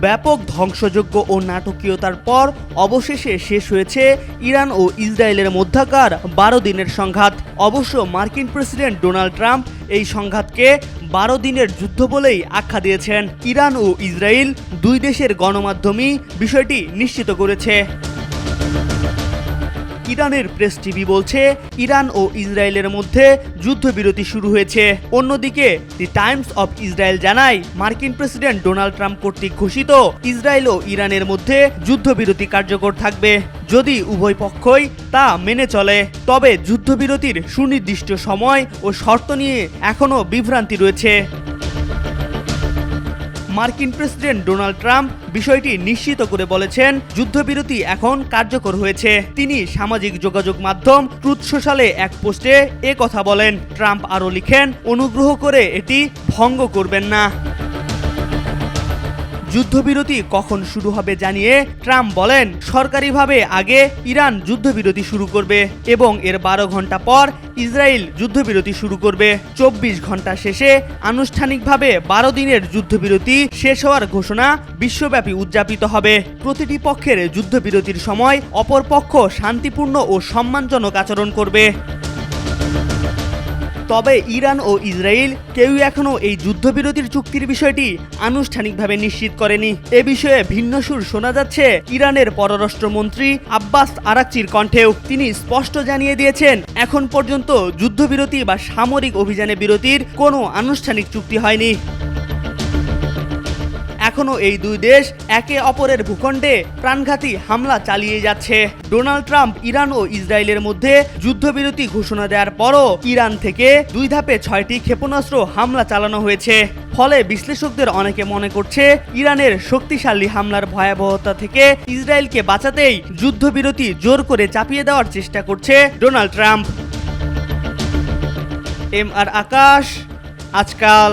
ব্যাপক ধ্বংসযজ্ঞ ও নাটকীয়তার পর অবশেষে শেষ হয়েছে ইরান ও ইসরায়েলের মধ্যকার 12 দিনের সংঘাত। অবশ্য মার্কিন প্রেসিডেন্ট ডোনাল্ড ট্রাম্প এই সংঘাতকে 12 দিনের যুদ্ধ বলেই আখ্যা দিয়েছেন। ইরান ও ইসরায়েল দুই দেশের গণমাধ্যমই বিষয়টি নিশ্চিত করেছে। ইরানের প্রেস টিভি বলছে ইরান ও ইসরায়েলের মধ্যে যুদ্ধবিরতি শুরু হয়েছে। অন্যদিকে দি টাইমস অফ ইসরায়েল জানায় মার্কিন প্রেসিডেন্ট ডোনাল্ড ট্রাম্প কর্তৃক ঘোষিত ইসরায়েল ও ইরানের মধ্যে যুদ্ধবিরতি কার্যকর থাকবে যদি উভয় পক্ষই তা মেনে চলে। তবে যুদ্ধবিরতির সুনির্দিষ্ট সময় ও শর্ত নিয়ে এখনও বিভ্রান্তি রয়েছে। মার্কিন প্রেসিডেন্ট ডোনাল্ড ট্রাম্প বিষয়টি নিশ্চিত করে বলেছেন যুদ্ধবিরতি এখন কার্যকর হয়েছে। তিনি সামাজিক যোগাযোগ মাধ্যম ট্রুথ সোশ্যালে এক পোস্টে কথা বলেন। ট্রাম্প আরও লিখেন, অনুগ্রহ করে এটি ভঙ্গ করবেন না। যুদ্ধবিরতি কখন শুরু হবে জানিয়ে ট্রাম্প বলেন, সরকারিভাবে আগে ইরান যুদ্ধবিরতি শুরু করবে এবং এর 12 ঘন্টা পর ইসরায়েল যুদ্ধবিরতি শুরু করবে। 24 ঘন্টা শেষে আনুষ্ঠানিকভাবে 12 দিনের যুদ্ধবিরতি শেষ হওয়ার ঘোষণা বিশ্বব্যাপী উদযাপিত হবে। প্রতিটি পক্ষের যুদ্ধবিরতির সময় অপর পক্ষ শান্তিপূর্ণ ও সম্মানজনক আচরণ করবে। তবে ইরান ও ইসরায়েল কেউই এখনও এই যুদ্ধবিরতির চুক্তির বিষয়টি আনুষ্ঠানিকভাবে নিশ্চিত করেনি। এ বিষয়ে ভিন্ন সুর শোনা যাচ্ছে ইরানের পররাষ্ট্রমন্ত্রী আব্বাস আরাকচির কণ্ঠেও। তিনি স্পষ্ট জানিয়ে দিয়েছেন, এখন পর্যন্ত যুদ্ধবিরতি বা সামরিক অভিযানে বিরতির কোনো আনুষ্ঠানিক চুক্তি হয়নি। এখনও এই দুই দেশ একে অপরের ভূখণ্ডে প্রাণঘাতী হামলা চালিয়ে যাচ্ছে। ডোনাল্ড ট্রাম্প ইরান ও ইসরায়েলের মধ্যে যুদ্ধবিরতি ঘোষণা দেওয়ার পরও ইরান থেকে 2 ধাপে 6টি ক্ষেপণাস্ত্র হামলা চালানো হয়েছে। ফলে বিশ্লেষকদের অনেকে মনে করছে ইরানের শক্তিশালী হামলার ভয়াবহতা থেকে ইসরায়েলকে বাঁচাতেই যুদ্ধবিরতি জোর করে চাপিয়ে দেওয়ার চেষ্টা করছে ডোনাল্ড ট্রাম্প। MR আকাশ, আজকাল।